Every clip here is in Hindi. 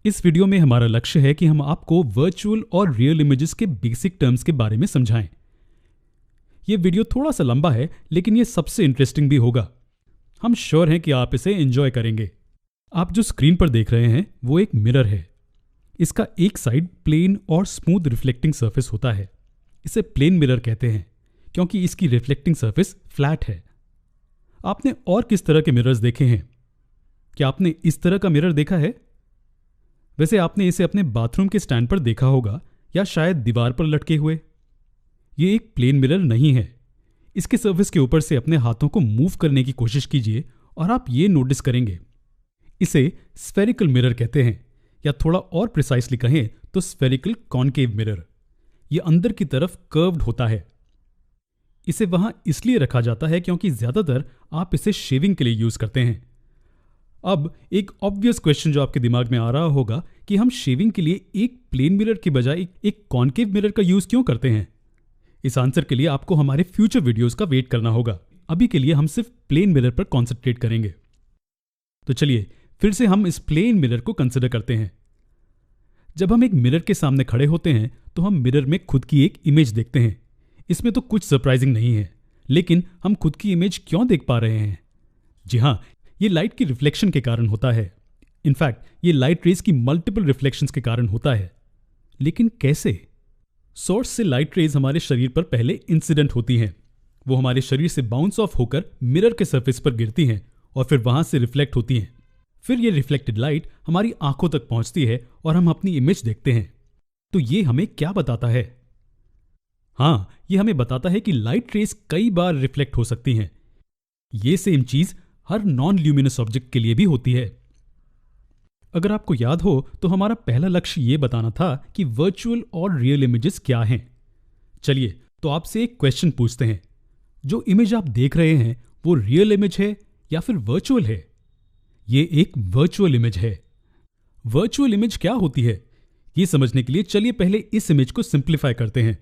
इस वीडियो में हमारा लक्ष्य है कि हम आपको वर्चुअल और रियल इमेजेस के बेसिक टर्म्स के बारे में समझाएं। यह वीडियो थोड़ा सा लंबा है, लेकिन यह सबसे इंटरेस्टिंग भी होगा। हम श्योर हैं कि आप इसे एंजॉय करेंगे। आप जो स्क्रीन पर देख रहे हैं वो एक मिरर है। इसका एक साइड प्लेन और स्मूथ रिफ्लेक्टिंग सरफेस होता है। इसे प्लेन मिरर कहते हैं क्योंकि इसकी रिफ्लेक्टिंग सरफेस फ्लैट है। आपने और किस तरह के मिरर्स देखे हैं? क्या आपने इस तरह का मिरर देखा है? वैसे आपने इसे अपने बाथरूम के स्टैंड पर देखा होगा या शायद दीवार पर लटके हुए। ये एक प्लेन मिरर नहीं है। इसके सरफेस के ऊपर से अपने हाथों को मूव करने की कोशिश कीजिए और आप ये नोटिस करेंगे। इसे स्फेरिकल मिरर कहते हैं, या थोड़ा और प्रिसाइसली कहें तो स्फेरिकल कॉनकेव मिरर। यह अंदर की तरफ कर्व्ड होता है। इसे वहां इसलिए रखा जाता है क्योंकि ज्यादातर आप इसे शेविंग के लिए यूज करते हैं। अब एक ऑब्वियस क्वेश्चन जो आपके दिमाग में आ रहा होगा कि हम शेविंग के लिए एक प्लेन मिरर के बजाय एक कॉनकेव मिरर का यूज क्यों करते हैं? इस आंसर के लिए आपको हमारे फ्यूचर वीडियोस का वेट करना होगा। अभी के लिए हम सिर्फ प्लेन मिरर पर कॉन्सेंट्रेट करेंगे। तो चलिए फिर से हम इस प्लेन मिरर को कंसिडर करते हैं। जब हम एक मिरर के सामने खड़े होते हैं तो हम मिरर में खुद की एक इमेज देखते हैं। इसमें तो कुछ सरप्राइजिंग नहीं है, लेकिन हम खुद की इमेज क्यों देख पा रहे हैं? जी हां, ये लाइट की रिफ्लेक्शन के कारण होता है। इनफैक्ट ये लाइट रेज की मल्टीपल रिफ्लेक्शंस के कारण होता है। लेकिन कैसे? सोर्स से लाइट रेज हमारे शरीर पर पहले इंसिडेंट होती हैं। वो हमारे शरीर से बाउंस ऑफ होकर मिरर के सरफेस पर गिरती हैं और फिर वहां से रिफ्लेक्ट होती हैं। फिर ये रिफ्लेक्टेड लाइट हमारी आंखों तक पहुंचती है और हम अपनी इमेज देखते हैं। तो ये हमें क्या बताता है? हाँ, ये हमें बताता है कि लाइट रेज कई बार रिफ्लेक्ट हो सकती हैं। ये सेम चीज हर नॉन ल्यूमिनस ऑब्जेक्ट के लिए भी होती है। अगर आपको याद हो तो हमारा पहला लक्ष्य यह बताना था कि वर्चुअल और रियल इमेजेस क्या हैं। चलिए तो आपसे एक क्वेश्चन पूछते हैं। जो इमेज आप देख रहे हैं वो रियल इमेज है या फिर वर्चुअल है? ये एक वर्चुअल इमेज है। वर्चुअल इमेज क्या होती है, ये समझने के लिए चलिए पहले इस इमेज को सिंप्लीफाई करते हैं।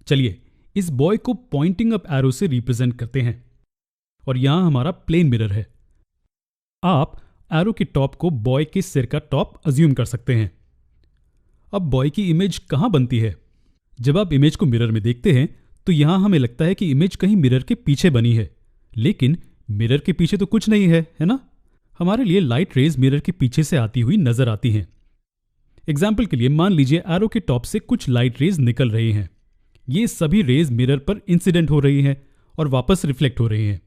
चलिए इस बॉय को पॉइंटिंग अप एरो से रिप्रेजेंट करते हैं और यहां हमारा प्लेन मिरर है। आप एरो के टॉप को बॉय के सिर का टॉप अज्यूम कर सकते हैं। अब बॉय की इमेज कहां बनती है? जब आप इमेज को मिरर में देखते हैं तो यहां हमें लगता है कि इमेज कहीं मिरर के पीछे बनी है, लेकिन मिरर के पीछे तो कुछ नहीं है, है ना? हमारे लिए लाइट रेज मिरर के पीछे से आती हुई नजर आती हैं। एग्जाम्पल के लिए मान लीजिए एरो के टॉप से कुछ लाइट रेज निकल रही हैं। ये सभी रेज मिरर पर इंसिडेंट हो रही हैं और वापस रिफ्लेक्ट हो रही हैं।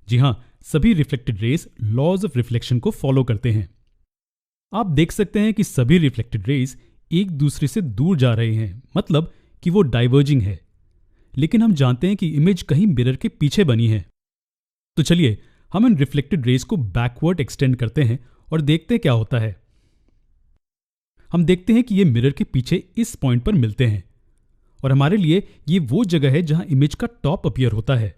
जी हां, सभी reflected rays laws of reflection को फॉलो करते हैं। आप देख सकते हैं कि सभी रिफ्लेक्टेड रेज एक दूसरे से दूर जा रहे हैं, मतलब कि वो डाइवर्जिंग है। लेकिन हम जानते हैं कि इमेज कहीं मिरर के पीछे बनी है। तो चलिए हम इन रिफ्लेक्टेड रेज को बैकवर्ड एक्सटेंड करते हैं और देखते हैं क्या होता है। हम देखते हैं कि ये मिरर के पीछे इस पॉइंट पर मिलते हैं और हमारे लिए ये वो जगह है जहां इमेज का टॉप अपीयर होता है।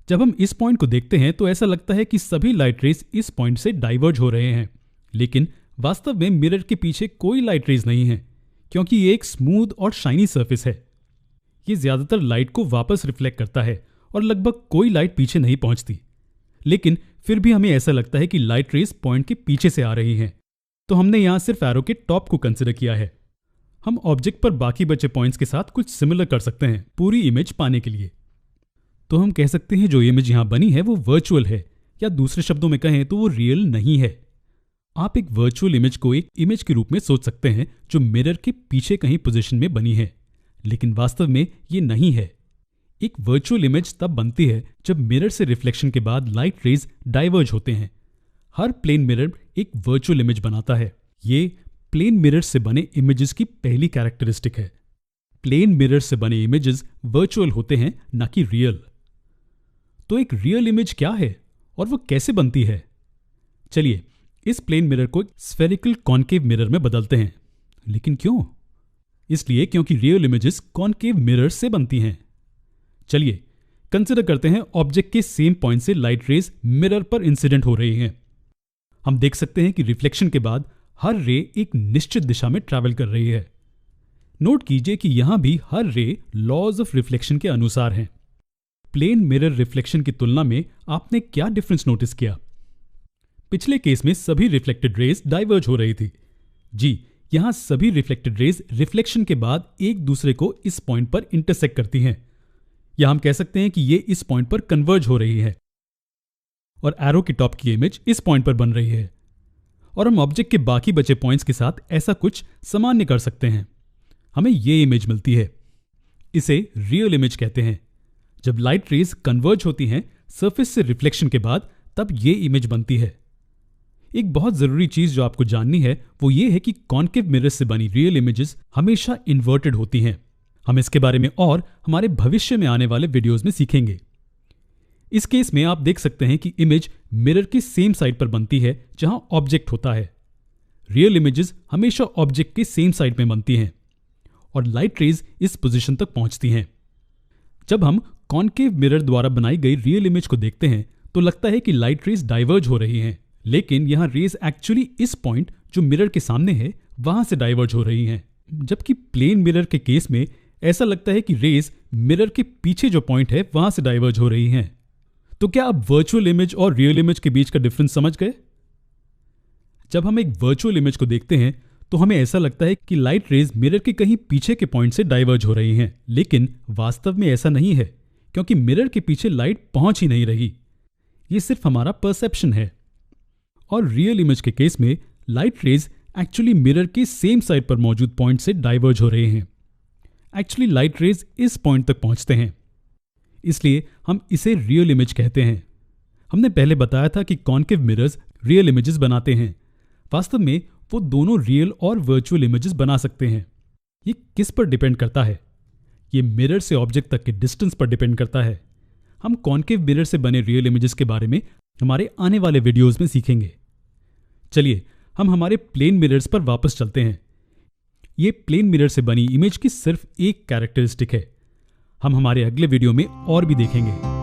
जब हम इस पॉइंट को देखते हैं तो ऐसा लगता है कि सभी लाइट रेज इस पॉइंट से डाइवर्ज हो रहे हैं, लेकिन वास्तव में मिरर के पीछे कोई लाइट रेज नहीं है, क्योंकि ये एक स्मूथ और शाइनी सरफेस है। ये ज्यादातर लाइट को वापस रिफ्लेक्ट करता है और लगभग कोई लाइट पीछे नहीं पहुंचती। लेकिन फिर भी हमें ऐसा लगता है कि लाइट रेज पॉइंट के पीछे से आ रही हैं, तो हमने यहां सिर्फ एरो के टॉप को कंसिडर किया है। हम ऑब्जेक्ट पर बाकी बचे पॉइंट्स के साथ कुछ सिमिलर कर सकते हैं पूरी इमेज पाने के लिए। तो हम कह सकते हैं जो इमेज यहां बनी है वो वर्चुअल है, या दूसरे शब्दों में कहें तो वो रियल नहीं है। आप एक वर्चुअल इमेज को एक इमेज के रूप में सोच सकते हैं जो मिरर के पीछे कहीं पोजीशन में बनी है, लेकिन वास्तव में ये नहीं है। एक वर्चुअल इमेज तब बनती है जब मिरर से रिफ्लेक्शन के बाद लाइट रेज डाइवर्ज होते हैं। हर प्लेन मिरर एक वर्चुअल इमेज बनाता है। ये प्लेन मिरर से बने इमेजेस की पहली कैरेक्टरिस्टिक है। प्लेन मिरर से बने इमेजेस वर्चुअल होते हैं, ना कि रियल। तो एक रियल इमेज क्या है और वो कैसे बनती है? चलिए इस प्लेन मिरर को स्फेरिकल कॉनकेव मिरर में बदलते हैं। लेकिन क्यों? इसलिए क्योंकि रियल इमेजेस कॉनकेव मिरर से बनती हैं। चलिए कंसिडर करते हैं ऑब्जेक्ट के सेम पॉइंट से लाइट रेज मिरर पर इंसिडेंट हो रही हैं। हम देख सकते हैं कि रिफ्लेक्शन के बाद हर रे एक निश्चित दिशा में ट्रैवल कर रही है। नोट कीजिए कि यहां भी हर रे लॉज ऑफ रिफ्लेक्शन के अनुसार हैं। प्लेन मिरर रिफ्लेक्शन की तुलना में आपने क्या डिफरेंस नोटिस किया? पिछले केस में सभी रिफ्लेक्टेड रेज डाइवर्ज हो रही थी, जी, यहां सभी रिफ्लेक्टेड रेज रिफ्लेक्शन के बाद एक दूसरे को इस पॉइंट पर इंटरसेक्ट करती हैं, या हम कह सकते हैं कि ये इस पॉइंट पर कन्वर्ज हो रही है और एरो की टॉप की इमेज इस पॉइंट पर बन रही है। और हम ऑब्जेक्ट के बाकी बचे पॉइंट्स के साथ ऐसा कुछ सामान्य कर सकते हैं, हमें ये इमेज मिलती है। इसे रियल इमेज कहते हैं। जब लाइट रेज कन्वर्ज होती हैं सरफेस से रिफ्लेक्शन के बाद, तब ये इमेज बनती है। एक बहुत जरूरी चीज जो आपको जाननी है वो ये है कि कॉन्केव मिरर से बनी रियल इमेजेस हमेशा इन्वर्टेड होती हैं। हम इसके बारे में और हमारे भविष्य में आने वाले वीडियोस में सीखेंगे। इस केस में आप देख सकते हैं कि इमेज मिरर की सेम साइड पर बनती है जहां ऑब्जेक्ट होता है। रियल इमेजेस हमेशा ऑब्जेक्ट के सेम साइड में बनती हैं और लाइट रेज इस पोजीशन तक पहुंचती हैं। जब हम कॉन्केव मिरर द्वारा बनाई गई रियल इमेज को देखते हैं तो लगता है कि लाइट रेज डाइवर्ज हो रही हैं, लेकिन यहां रेज एक्चुअली इस पॉइंट जो मिरर के सामने है वहां से डाइवर्ज हो रही हैं। जबकि प्लेन मिरर के केस में ऐसा लगता है कि रेज मिरर के पीछे जो पॉइंट है वहां से डाइवर्ज हो रही हैं। तो क्या आप वर्चुअल इमेज और रियल इमेज के बीच का डिफरेंस समझ गए? जब हम एक वर्चुअल इमेज को देखते हैं तो हमें ऐसा लगता है कि लाइट रेज मिरर के कहीं पीछे के पॉइंट से डाइवर्ज हो रही हैं, लेकिन वास्तव में ऐसा नहीं है, क्योंकि मिरर के पीछे लाइट पहुंच ही नहीं रही। ये सिर्फ हमारा परसेप्शन है। और रियल इमेज के केस में लाइट रेज एक्चुअली मिरर के सेम साइड पर मौजूद पॉइंट से डाइवर्ज हो रहे हैं। एक्चुअली लाइट रेज इस पॉइंट तक पहुंचते हैं, इसलिए हम इसे रियल इमेज कहते हैं। हमने पहले बताया था कि कॉन्केव मिरर्स रियल इमेजेस बनाते हैं। वास्तव में वो दोनों रियल और वर्चुअल इमेजेस बना सकते हैं। ये किस पर डिपेंड करता है? ये मिरर से ऑब्जेक्ट तक के डिस्टेंस पर डिपेंड करता है। हम कॉन्केव मिरर से बने रियल इमेजेस के बारे में हमारे आने वाले वीडियोस में सीखेंगे। चलिए हम हमारे प्लेन मिरर्स पर वापस चलते हैं। ये प्लेन मिरर से बनी इमेज की सिर्फ एक कैरेक्टरिस्टिक है। हम हमारे अगले वीडियो में और भी देखेंगे।